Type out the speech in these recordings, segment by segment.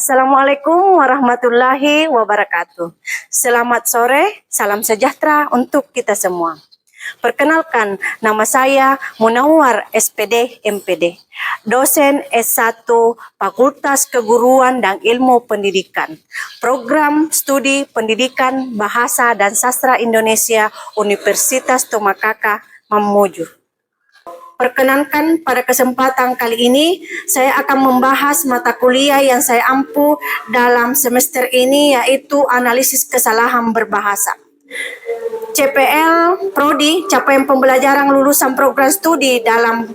Assalamualaikum warahmatullahi wabarakatuh. Selamat sore, salam sejahtera untuk kita semua. Perkenalkan, nama saya Munawwar SPD MPD, dosen S1 Fakultas Keguruan dan Ilmu Pendidikan, Program Studi Pendidikan Bahasa dan Sastra Indonesia Universitas Tomakaka, Mamuju. Perkenankan pada kesempatan kali ini saya akan membahas mata kuliah yang saya ampu dalam semester ini, yaitu analisis kesalahan berbahasa. CPL Prodi, capaian pembelajaran lulusan program studi dalam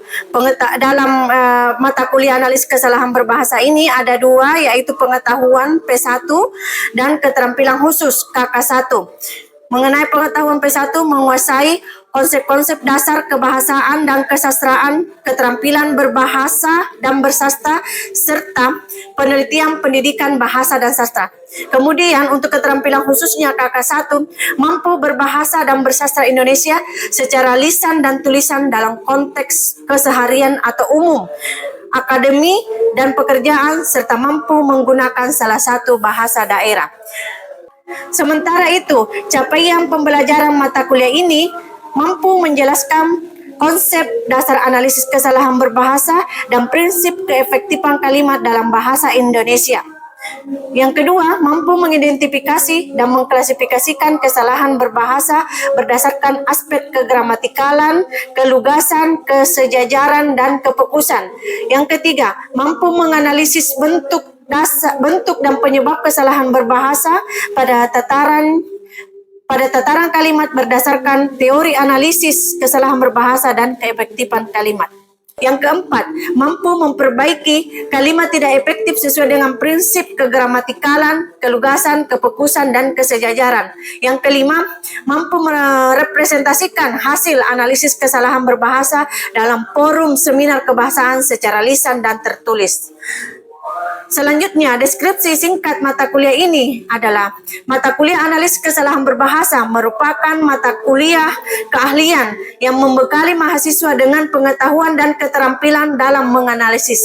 mata kuliah analisis kesalahan berbahasa ini ada dua, yaitu pengetahuan P1 dan keterampilan khusus KK1. Mengenai pengetahuan P1, menguasai konsep-konsep dasar kebahasaan dan kesastraan, keterampilan berbahasa dan bersastra, serta penelitian pendidikan bahasa dan sastra. Kemudian untuk keterampilan khususnya KK1, mampu berbahasa dan bersastra Indonesia secara lisan dan tulisan dalam konteks keseharian atau umum, akademi dan pekerjaan, serta mampu menggunakan salah satu bahasa daerah. Sementara itu, capaian pembelajaran mata kuliah ini mampu menjelaskan konsep dasar analisis kesalahan berbahasa dan prinsip keefektifan kalimat dalam bahasa Indonesia. Yang kedua, mampu mengidentifikasi dan mengklasifikasikan kesalahan berbahasa berdasarkan aspek kegramatikalan, kelugasan, kesejajaran, dan kepekusan. Yang ketiga, mampu menganalisis bentuk dan penyebab kesalahan berbahasa pada tataran kalimat berdasarkan teori analisis kesalahan berbahasa dan keefektifan kalimat. Yang keempat, mampu memperbaiki kalimat tidak efektif sesuai dengan prinsip kegramatikalan, kelugasan, kepekusan, dan kesejajaran. Yang kelima, mampu merepresentasikan hasil analisis kesalahan berbahasa dalam forum seminar kebahasaan secara lisan dan tertulis. Selanjutnya, deskripsi singkat mata kuliah ini adalah mata kuliah analisis kesalahan berbahasa merupakan mata kuliah keahlian yang membekali mahasiswa dengan pengetahuan dan keterampilan dalam menganalisis,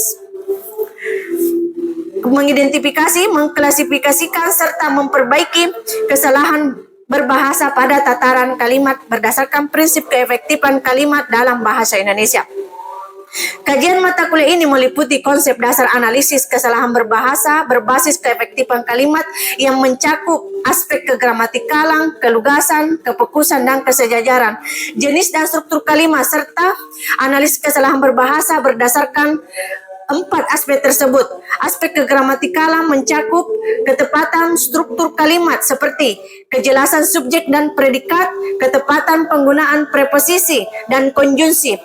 mengidentifikasi, mengklasifikasikan, serta memperbaiki kesalahan berbahasa pada tataran kalimat berdasarkan prinsip keefektifan kalimat dalam bahasa Indonesia. Kajian mata kuliah ini meliputi konsep dasar analisis kesalahan berbahasa berbasis keefektifan kalimat yang mencakup aspek kegramatikalan, kelugasan, kepekusan, dan kesejajaran, jenis dan struktur kalimat, serta analisis kesalahan berbahasa berdasarkan empat aspek tersebut. Aspek kegramatikalan mencakup ketepatan struktur kalimat seperti kejelasan subjek dan predikat, ketepatan penggunaan preposisi dan konjungsi,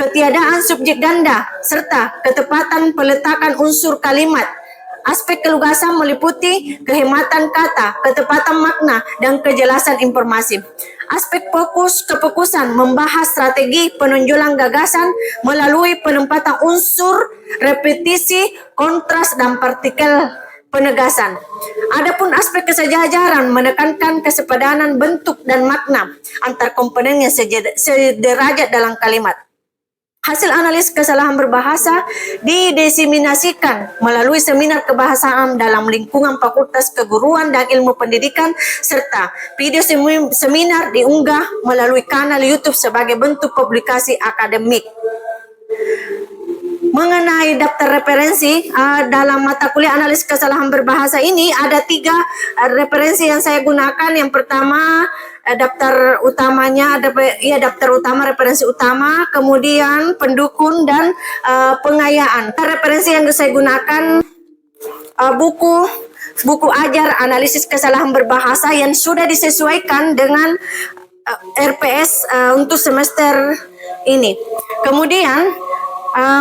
ketiadaan subjek ganda, serta ketepatan peletakan unsur kalimat. Aspek kelugasan meliputi kehematan kata, ketepatan makna, dan kejelasan informasi. Aspek fokus kepekusan membahas strategi penonjolan gagasan melalui penempatan unsur, repetisi, kontras, dan partikel penegasan. Adapun aspek kesejajaran menekankan kesepadanan bentuk dan makna antar komponen yang sederajat dalam kalimat. Hasil analisis kesalahan berbahasa didiseminasikan melalui seminar kebahasaan dalam lingkungan Fakultas Keguruan dan Ilmu Pendidikan, serta video seminar diunggah melalui kanal YouTube sebagai bentuk publikasi akademik. Mengenai daftar referensi dalam mata kuliah analisis kesalahan berbahasa ini ada 3 referensi yang saya gunakan. Yang pertama, daftar utamanya daftar utama, referensi utama, kemudian pendukung, dan pengayaan. Referensi yang saya gunakan buku ajar analisis kesalahan berbahasa yang sudah disesuaikan dengan RPS untuk semester ini. Kemudian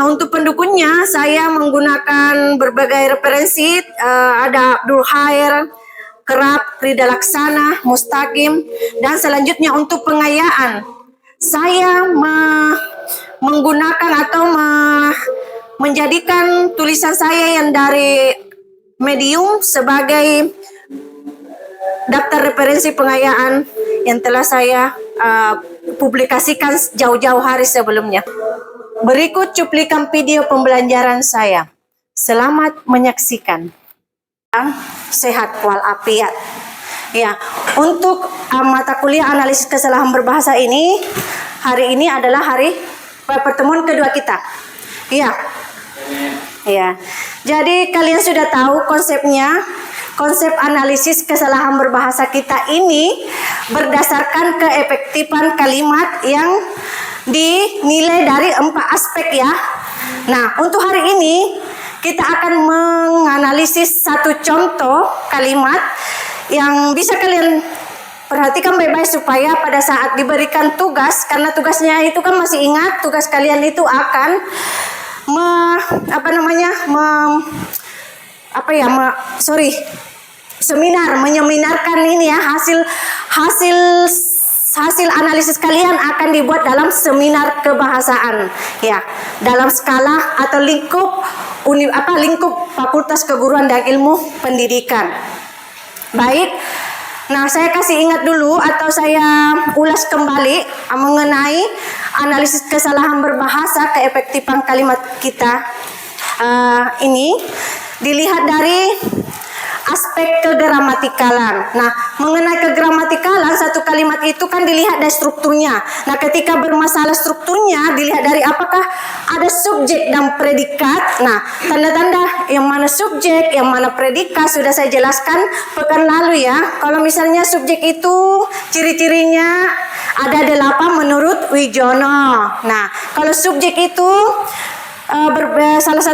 untuk pendukungnya saya menggunakan berbagai referensi, ada Abdul Khair, Kerap, Rida Laksana, Mustaqim, dan selanjutnya untuk pengayaan saya menggunakan atau menjadikan tulisan saya yang dari Medium sebagai daftar referensi pengayaan yang telah saya publikasikan jauh-jauh hari sebelumnya. Berikut cuplikan video pembelajaran saya. Selamat menyaksikan. keadaan sehat walafiat. Ya, untuk mata kuliah analisis kesalahan berbahasa ini, hari ini adalah hari pertemuan kedua kita. Ya. Ya. Jadi kalian sudah tahu konsepnya. Konsep analisis kesalahan berbahasa kita ini berdasarkan keefektifan kalimat yang dinilai dari 4 aspek ya. Nah, untuk hari ini kita akan menganalisis satu contoh kalimat yang bisa kalian perhatikan baik-baik supaya pada saat diberikan tugas, karena tugasnya itu kan masih ingat, tugas kalian itu akan menyeminarkan ini ya, hasil analisis kalian akan dibuat dalam seminar kebahasaan ya, dalam skala atau lingkup Fakultas Keguruan dan Ilmu Pendidikan. Baik. Nah, saya kasih ingat dulu atau saya ulas kembali mengenai analisis kesalahan berbahasa, keefektifan kalimat kita. Ini dilihat dari aspek kegramatikalan. Nah, mengenai kegramatikalan, satu kalimat itu kan dilihat dari strukturnya. Nah, ketika bermasalah strukturnya, dilihat dari apakah ada subjek dan predikat. Nah, tanda-tanda yang mana subjek, yang mana predikat sudah saya jelaskan pekan lalu ya. Kalau misalnya subjek itu ciri-cirinya ada 8 menurut Wijono. Nah, kalau subjek itu salah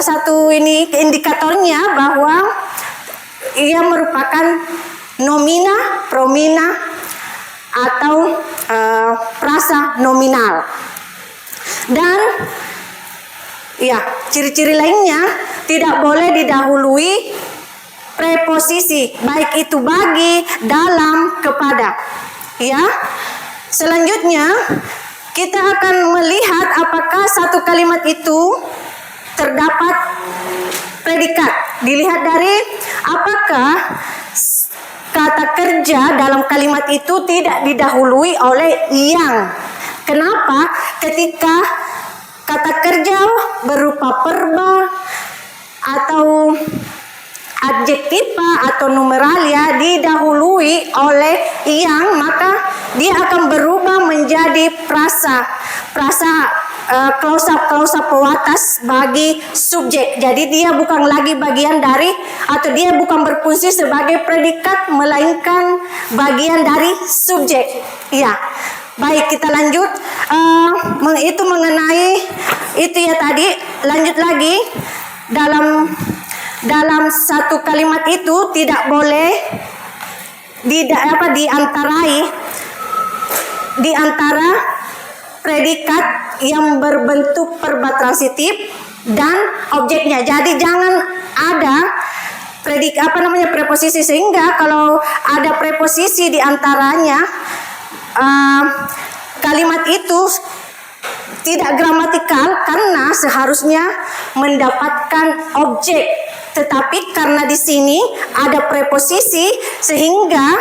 satu indikatornya bahwa ia merupakan nomina, promina atau prasa nominal. Dan ya, ciri-ciri lainnya tidak boleh didahului preposisi, baik itu bagi, dalam, kepada. Ya. Selanjutnya kita akan melihat apakah satu kalimat itu terdapat predikat. Dilihat dari apakah kata kerja dalam kalimat itu tidak didahului oleh yang. Kenapa? Ketika kata kerja berupa perba atau adjektiva atau numeralia didahului oleh yang, maka dia akan berubah menjadi klausa pewatas bagi subjek. Jadi dia bukan lagi bagian dari, atau dia bukan berfungsi sebagai predikat, melainkan bagian dari subjek. Ya, baik, kita lanjut. Itu mengenai itu ya tadi. Lanjut lagi, dalam satu kalimat itu tidak boleh di antara predikat yang berbentuk verba transitif dan objeknya. Jadi jangan ada preposisi, sehingga kalau ada preposisi di antaranya kalimat itu tidak gramatikal karena seharusnya mendapatkan objek. Tetapi karena di sini ada preposisi, sehingga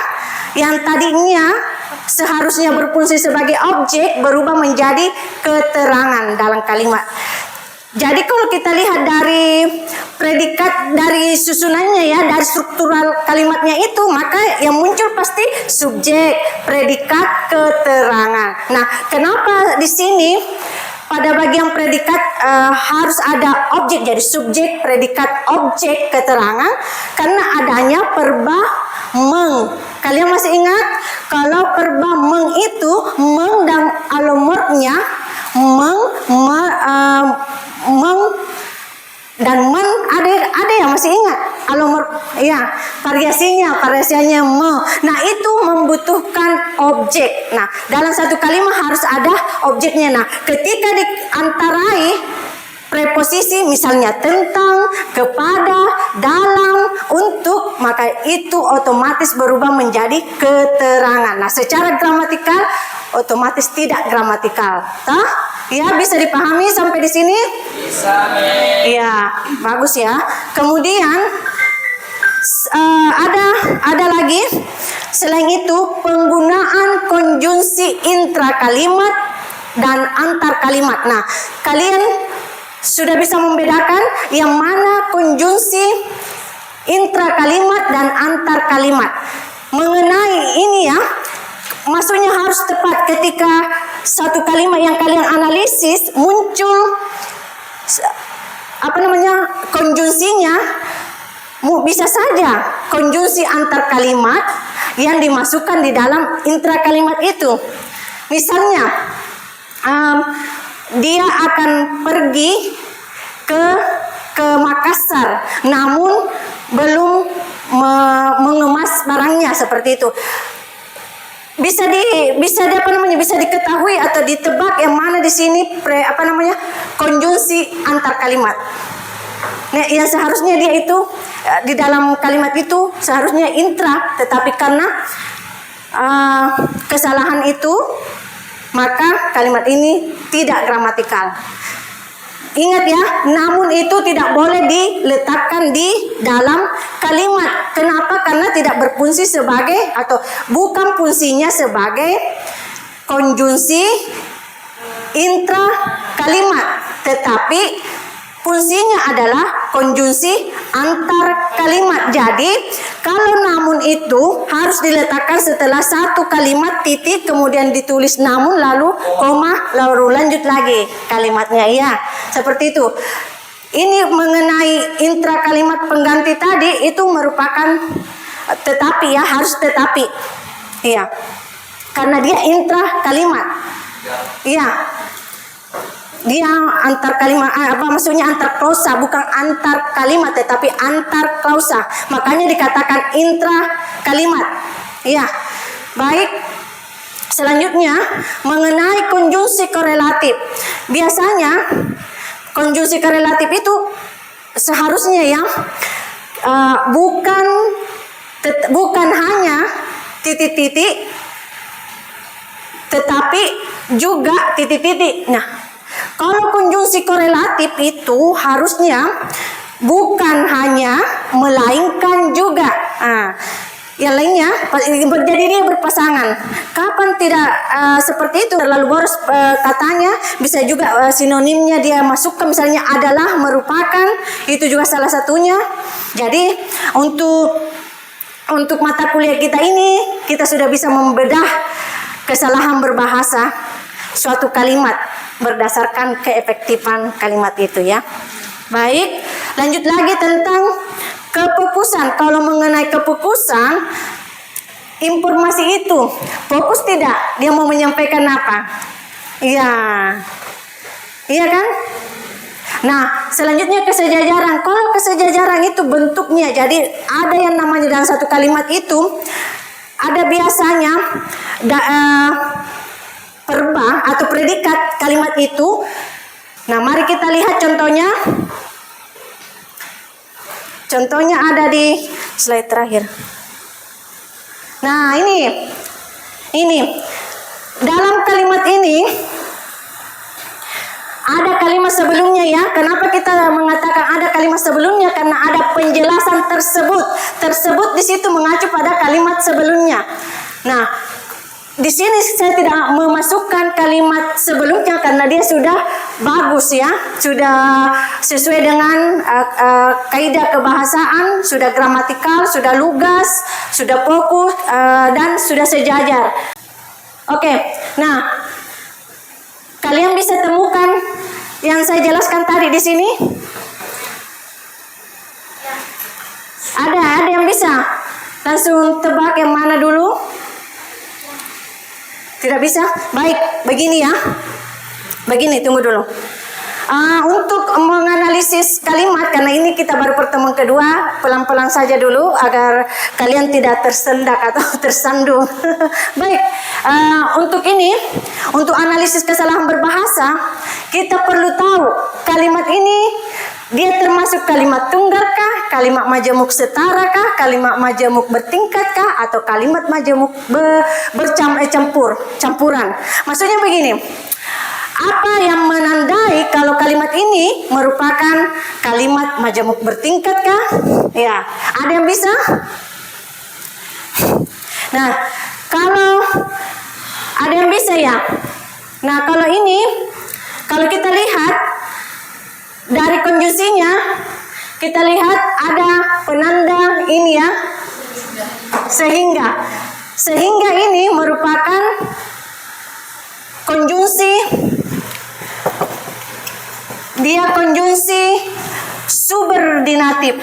yang tadinya seharusnya berfungsi sebagai objek berubah menjadi keterangan dalam kalimat. Jadi kalau kita lihat dari predikat, dari susunannya ya, dari struktural kalimatnya itu, maka yang muncul pasti subjek, predikat, keterangan. Nah, kenapa di sini pada bagian predikat harus ada objek, jadi subjek, predikat, objek, keterangan, karena adanya verba meng. Kalian masih ingat kalau verba meng itu meng dan alomorfnya meng dan men, ada yang masih ingat alomorf ya, variasinya me. Nah, itu membutuhkan objek. Nah, dalam satu kalimat harus ada objeknya. Nah, ketika diantarai preposisi misalnya tentang, kepada, dalam, untuk, maka itu otomatis berubah menjadi keterangan. Nah, secara gramatikal otomatis tidak gramatikal. Ya, bisa dipahami sampai di sini? Bisa. Ya, bagus ya. Kemudian ada lagi selain itu penggunaan konjungsi intrakalimat dan antar kalimat. Nah, kalian sudah bisa membedakan yang mana konjungsi intra kalimat dan antar kalimat. Mengenai ini ya, maksudnya harus tepat ketika satu kalimat yang kalian analisis muncul konjungsinya, bisa saja konjungsi antar kalimat yang dimasukkan di dalam intra kalimat itu. Misalnya dia akan pergi ke Makassar, namun belum mengemas barangnya, seperti itu. Bisa diketahui atau ditebak yang mana di sini konjungsi antar kalimat. Nah, yang seharusnya dia itu di dalam kalimat itu seharusnya intra, tetapi karena kesalahan itu maka kalimat ini tidak gramatikal. Ingat ya, namun itu tidak boleh diletakkan di dalam kalimat. Kenapa? Karena tidak berfungsi sebagai atau bukan fungsinya sebagai konjungsi intra kalimat, tetapi fungsinya adalah konjungsi antar kalimat. Jadi kalau namun itu harus diletakkan setelah satu kalimat titik, kemudian ditulis namun, lalu koma, lalu lanjut lagi kalimatnya, ya, seperti itu. Ini mengenai intra kalimat pengganti tadi itu merupakan tetapi, ya, harus tetapi, iya, karena dia intra kalimat, iya. Dia antar kalimat, maksudnya antar klausa, bukan antar kalimat tetapi antar klausa. Makanya dikatakan intra kalimat. Ya. Baik. Selanjutnya mengenai konjungsi korelatif. Biasanya konjungsi korelatif itu seharusnya ya bukan hanya titik-titik, tetapi juga titik-titik. Nah, kalau konjungsi korelatif itu harusnya bukan hanya, melainkan juga. Yang lainnya, jadi dia berpasangan. Kapan tidak seperti itu, terlalu boros katanya, bisa juga sinonimnya dia masukkan, misalnya adalah, merupakan, itu juga salah satunya. Jadi untuk mata kuliah kita ini, kita sudah bisa membedah kesalahan berbahasa suatu kalimat berdasarkan keefektifan kalimat itu, ya. Baik, lanjut lagi tentang kefokusan. Kalau mengenai kefokusan, informasi itu fokus tidak? Dia mau menyampaikan apa? Iya. Iya kan? Nah, selanjutnya kesejajaran. Kalau kesejajaran itu bentuknya, jadi ada yang namanya dalam satu kalimat itu, ada biasanya verba atau predikat kalimat itu. Nah, mari kita lihat contohnya. Contohnya ada di slide terakhir. Nah, ini dalam kalimat ini ada kalimat sebelumnya, ya. Kenapa kita mengatakan ada kalimat sebelumnya? Karena ada penjelasan tersebut. Tersebut di situ mengacu pada kalimat sebelumnya. Nah, di sini saya tidak memasukkan kalimat sebelumnya karena dia sudah bagus, ya, sudah sesuai dengan kaidah kebahasaan, sudah gramatikal, sudah lugas, sudah fokus, dan sudah sejajar. Oke, nah kalian bisa temukan yang saya jelaskan tadi di sini. Ada yang bisa langsung tebak yang mana dulu? Tidak bisa? Baik, begini ya. Begini, tunggu dulu. Untuk menganalisis kalimat, karena ini kita baru pertemuan kedua, pelan-pelan saja dulu agar kalian tidak tersendak atau tersandung. Baik, untuk analisis kesalahan berbahasa, kita perlu tahu kalimat ini dia termasuk kalimat tunggalkah, kalimat majemuk setarakah, kalimat majemuk bertingkatkah, atau kalimat majemuk campuran. Maksudnya begini, apa yang menandai kalau kalimat ini merupakan kalimat majemuk bertingkatkah? Ya, ada yang bisa? Nah, kalau ada yang bisa, ya. Nah, kalau ini, kalau kita lihat dari konjungsinya, Kita lihat ada penanda ini ya. Sehingga. Sehingga ini merupakan konjungsi. Dia konjungsi subordinatif.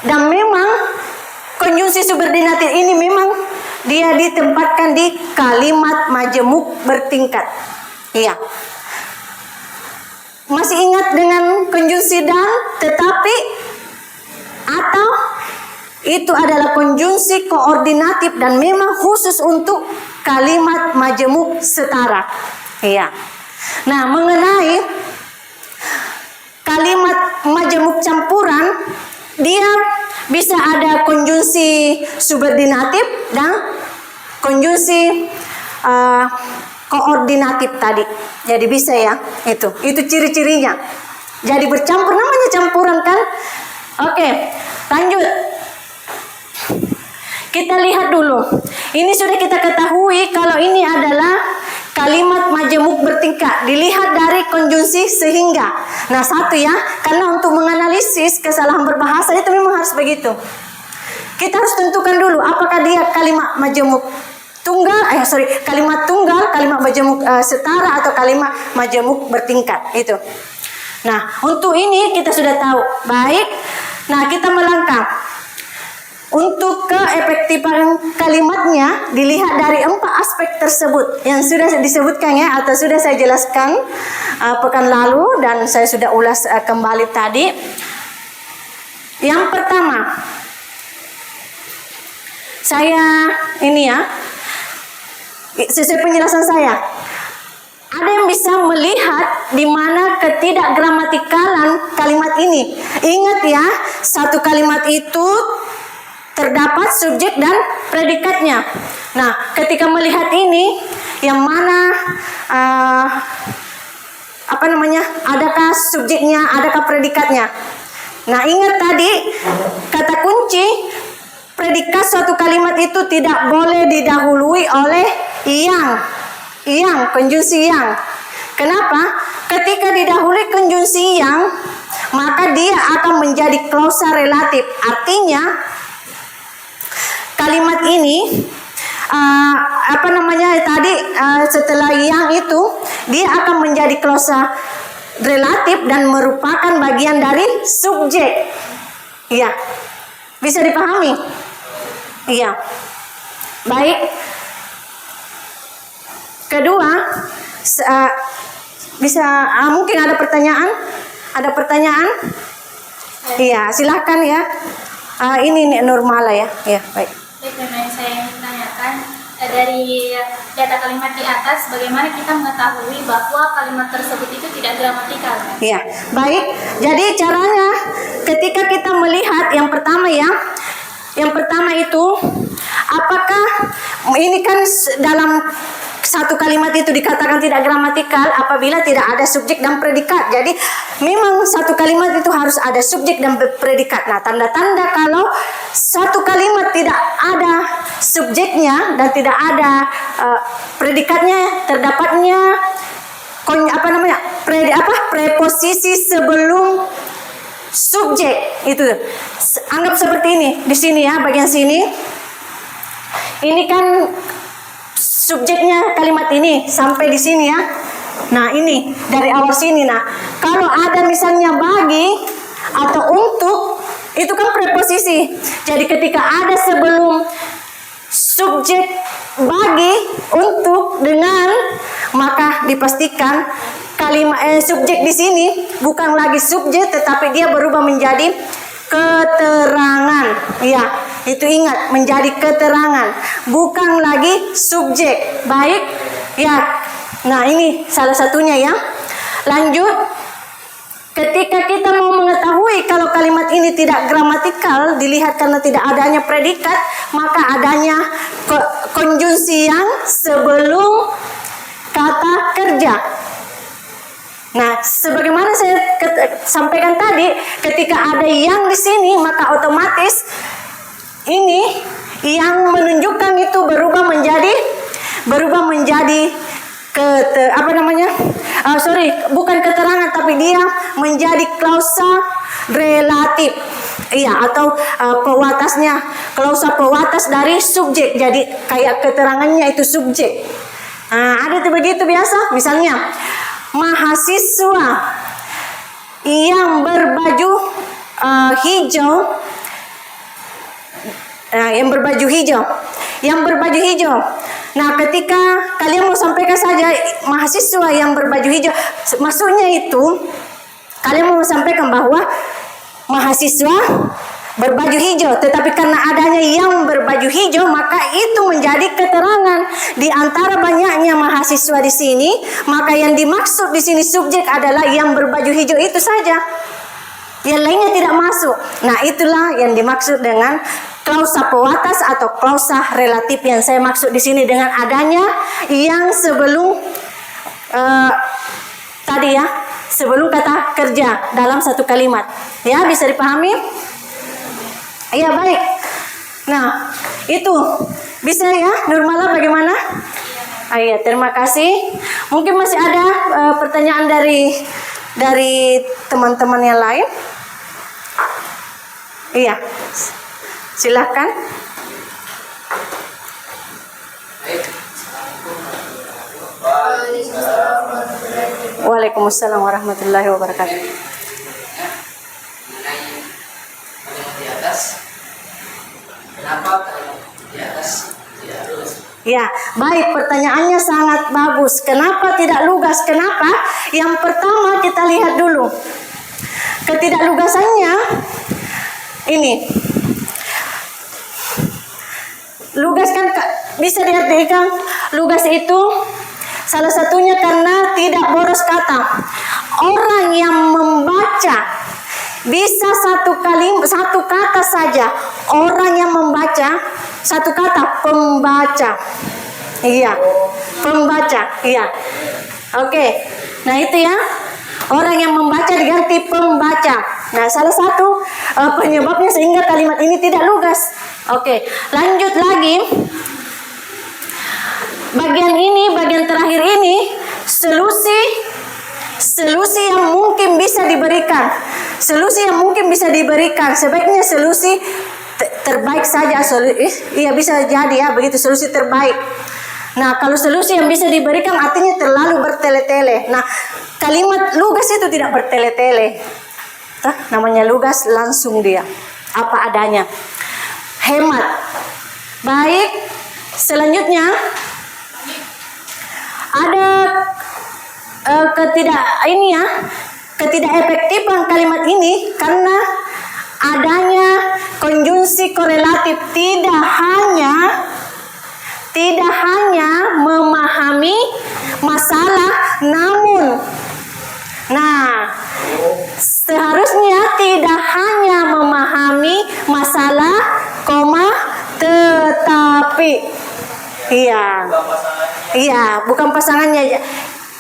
Dan memang konjungsi subordinatif ini memang dia ditempatkan di kalimat majemuk bertingkat. Iya. Masih ingat dengan konjungsi dan, tetapi, atau itu adalah konjungsi koordinatif dan memang khusus untuk kalimat majemuk setara. Iya. Nah, mengenai kalimat majemuk campuran, dia bisa ada konjungsi subordinatif dan konjungsi koordinatif tadi. Jadi bisa ya, itu ciri-cirinya. Jadi bercampur, namanya campuran kan. Oke, lanjut. Kita lihat dulu. Ini sudah kita ketahui kalau ini adalah kalimat majemuk bertingkat. Dilihat dari konjungsi sehingga. Nah, satu ya, karena untuk menganalisis kesalahan berbahasa itu memang harus begitu. Kita harus tentukan dulu apakah dia kalimat majemuk tunggal, kalimat tunggal, kalimat majemuk setara atau kalimat majemuk bertingkat itu. Nah, untuk ini kita sudah tahu. Baik. Nah, kita melangkah. Untuk keefektifan kalimatnya dilihat dari 4 aspek tersebut yang sudah disebutkan ya, atau sudah saya jelaskan pekan lalu dan saya sudah ulas kembali tadi. Yang pertama, saya ini ya, sesuai penjelasan saya, ada yang bisa melihat di mana ketidakgramatikalan kalimat ini. Ingat ya, satu kalimat itu terdapat subjek dan predikatnya. Nah, ketika melihat ini, yang mana adakah subjeknya, adakah predikatnya? Nah, ingat tadi kata kunci predikat suatu kalimat itu tidak boleh didahului oleh yang, konjungsi yang. Kenapa? Ketika didahului konjungsi yang, maka dia akan menjadi klausa relatif. Artinya kalimat ini setelah yang itu dia akan menjadi klausa relatif dan merupakan bagian dari subjek. Iya. Bisa dipahami? Iya. Baik. Kedua, mungkin ada pertanyaan? Ada pertanyaan? Iya, silahkan ya. Ini Nurmala ya. Iya, baik. Yang saya ingin tanyakan, dari data kalimat di atas, bagaimana kita mengetahui bahwa kalimat tersebut itu tidak gramatikal? Iya, baik. Jadi caranya ketika kita melihat yang pertama itu, apakah ini kan dalam satu kalimat itu dikatakan tidak gramatikal apabila tidak ada subjek dan predikat. Jadi memang satu kalimat itu harus ada subjek dan predikat. Nah, tanda-tanda kalau satu kalimat tidak ada subjeknya dan tidak ada predikatnya, terdapatnya preposisi sebelum subjek itu. Anggap seperti ini di sini ya, bagian sini. Ini kan subjeknya kalimat ini sampai di sini ya. Nah, ini dari awal sini. Nah, kalau ada misalnya bagi atau untuk, itu kan preposisi. Jadi ketika ada sebelum subjek bagi, untuk, dengan, maka dipastikan kalimat subjek di sini bukan lagi subjek, tetapi dia berubah menjadi keterangan. Ya, itu ingat, menjadi keterangan, bukan lagi subjek. Baik, ya. Nah, ini salah satunya ya. Lanjut, ketika kita mau mengetahui kalau kalimat ini tidak gramatikal, dilihat karena tidak adanya predikat, maka adanya konjungsi yang sebelum kata kerja. Nah, sebagaimana saya sampaikan tadi, ketika ada yang di sini, maka otomatis ini yang menunjukkan itu berubah menjadi bukan keterangan, tapi dia menjadi klausa relatif. Iya, atau pewatasnya, klausa pewatas dari subjek. Jadi kayak keterangannya itu subjek. Ada tuh begitu biasa. Misalnya, mahasiswa yang berbaju hijau, yang berbaju hijau. Nah, ketika kalian mau sampaikan saja mahasiswa yang berbaju hijau, maksudnya itu kalian mau sampaikan bahwa mahasiswa berbaju hijau, tetapi karena adanya yang berbaju hijau, maka itu menjadi keterangan di antara banyaknya mahasiswa di sini, maka yang dimaksud di sini subjek adalah yang berbaju hijau itu saja. Yang lainnya tidak masuk. Nah, itulah yang dimaksud dengan klausa pewatas atau klausa relatif yang saya maksud di sini dengan adanya yang sebelum tadi ya, sebelum kata kerja dalam satu kalimat. Ya, bisa dipahami? Iya, baik. Nah, itu bisa ya, Nurmala bagaimana? Iya, terima kasih. Mungkin masih ada pertanyaan dari teman-teman yang lain? Iya, silahkan. Waalaikumsalam warahmatullahi wabarakatuh. Di atas, kenapa di atas tidak lurus? Ya, baik, pertanyaannya sangat bagus. Kenapa tidak lugas? Kenapa? Yang pertama kita lihat dulu ketidaklugasannya. Ini lugas kan bisa diartikan lugas itu salah satunya karena tidak boros kata. Orang yang membaca bisa satu kata saja. Orang yang membaca satu kata, pembaca. Iya, pembaca. Iya. Oke. Nah, itu ya. Orang yang membaca diganti pembaca. Nah, salah satu penyebabnya sehingga kalimat ini tidak lugas. Oke, lanjut lagi. Bagian terakhir ini, solusi yang mungkin bisa diberikan. Sebaiknya solusi terbaik saja. Iya, bisa jadi ya, begitu solusi terbaik. Nah, kalau solusi yang bisa diberikan artinya terlalu bertele-tele. Nah, kalimat lugas itu tidak bertele-tele. Namanya lugas, langsung dia apa adanya. Hemat. Baik, selanjutnya ada ketidakefektifan kalimat ini karena adanya konjungsi korelatif. Tidak hanya memahami masalah, namun seharusnya tidak hanya memahami masalah, tetapi bukan pasangannya.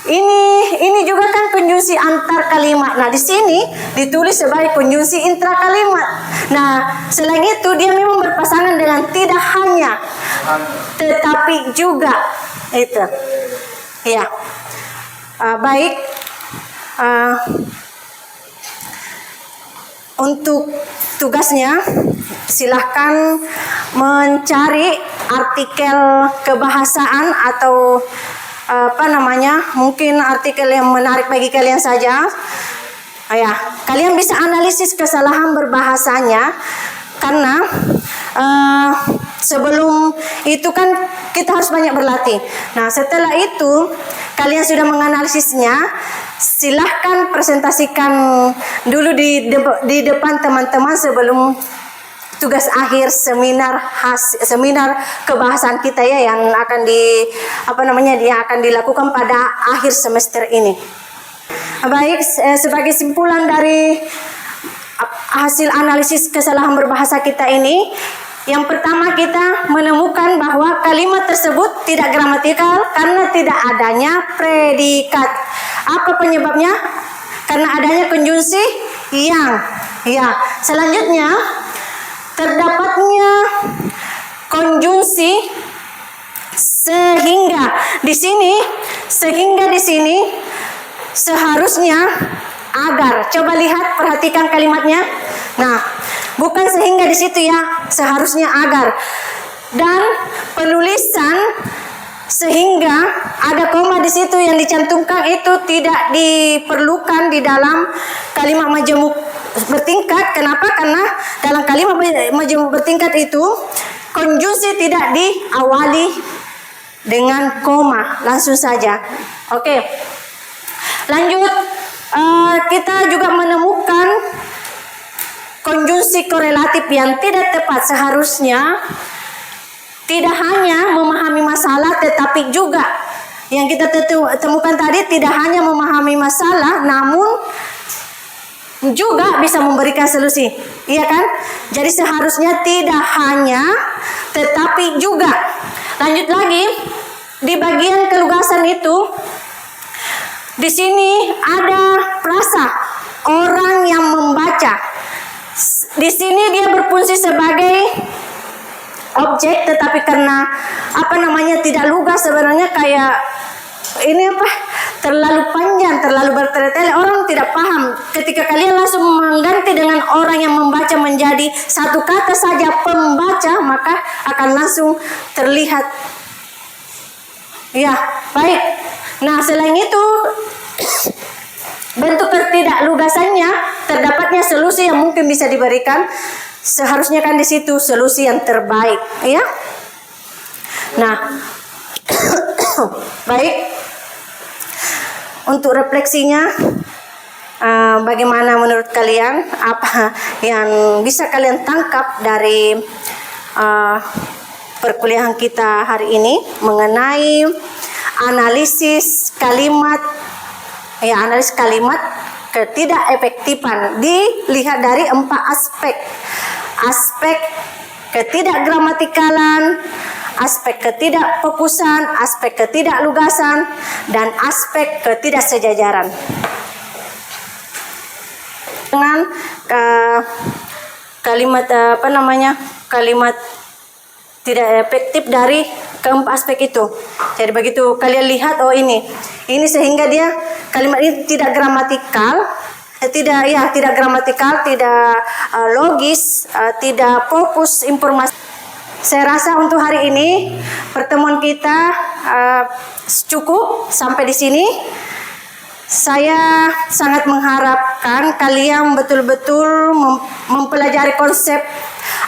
Ini juga kan konjungsi antar kalimat. Nah, di sini ditulis sebagai konjungsi intra kalimat. Nah, selain itu dia memang berpasangan dengan tidak hanya, tetapi juga. Itu. Ya. Baik. Untuk tugasnya, silahkan mencari artikel kebahasaan atau mungkin artikel yang menarik bagi kalian saja. Ya, kalian bisa analisis kesalahan berbahasanya karena sebelum itu kan kita harus banyak berlatih. Nah, setelah itu kalian sudah menganalisisnya, silahkan presentasikan dulu di depan teman-teman sebelum tugas akhir seminar kebahasaan kita ya, yang akan akan dilakukan pada akhir semester ini. Baik, sebagai simpulan dari hasil analisis kesalahan berbahasa kita ini, yang pertama kita menemukan bahwa kalimat tersebut tidak gramatikal karena tidak adanya predikat. Apa penyebabnya? Karena adanya konjungsi yang. Ya, selanjutnya terdapatnya konjungsi sehingga. Di sini Sehingga di sini seharusnya agar. Coba lihat, perhatikan kalimatnya. Nah, bukan sehingga di situ ya, seharusnya agar. Dan penulisan sehingga ada koma di situ yang dicantumkan itu tidak diperlukan di dalam kalimat majemuk bertingkat. Kenapa? Karena dalam kalimat majemuk bertingkat itu konjungsi tidak diawali dengan koma, langsung saja. Oke. Lanjut, kita juga menemukan konjungsi korelatif yang tidak tepat. Seharusnya tidak hanya memahami masalah, tetapi juga yang kita temukan tadi tidak hanya memahami masalah, namun juga bisa memberikan solusi. Iya kan? Jadi seharusnya tidak hanya, tetapi juga. Lanjut lagi, di bagian kelugasan itu, di sini ada frasa orang yang membaca. Di sini dia berfungsi sebagai objek, tetapi karena tidak lugas sebenarnya, kayak ini terlalu panjang, terlalu bertele-tele, orang tidak paham. Ketika kalian langsung mengganti dengan orang yang membaca menjadi satu kata saja pembaca, maka akan langsung terlihat. Ya, baik. Nah, selain itu bentuk ketidaklugasannya, terdapatnya solusi yang mungkin bisa diberikan. Seharusnya kan di situ solusi yang terbaik, ya. Nah, baik. Untuk refleksinya, bagaimana menurut kalian? Apa yang bisa kalian tangkap dari perkuliahan kita hari ini mengenai analisis kalimat, analisis kalimat ketidakefektifan dilihat dari 4 aspek. Aspek ketidakgramatikalan, aspek ketidakfokusan, aspek ketidaklugasan, dan aspek ketidaksejajaran. Dengan kalimat kalimat tidak efektif dari keempat aspek itu. Jadi begitu kalian lihat, oh ini sehingga dia kalimat ini tidak gramatikal, tidak gramatikal, tidak logis, tidak fokus informasi. Saya rasa untuk hari ini pertemuan kita cukup sampai di sini. Saya sangat mengharapkan kalian betul-betul mempelajari konsep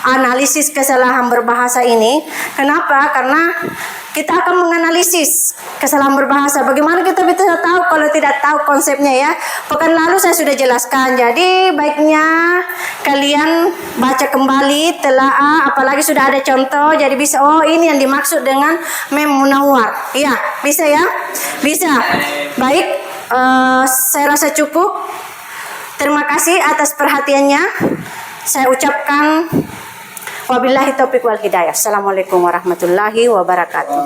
analisis kesalahan berbahasa ini. Kenapa? Karena kita akan menganalisis kesalahan berbahasa. Bagaimana kita bisa tahu kalau tidak tahu konsepnya, ya? Pekan lalu saya sudah jelaskan. Jadi baiknya kalian baca kembali, telaah, apalagi sudah ada contoh. Jadi bisa, oh ini yang dimaksud dengan mem munawwar. Iya, bisa ya? Bisa. Baik. Saya rasa cukup. Terima kasih atas perhatiannya. Saya ucapkan wabillahi taufiq wal hidayah. Assalamualaikum warahmatullahi wabarakatuh.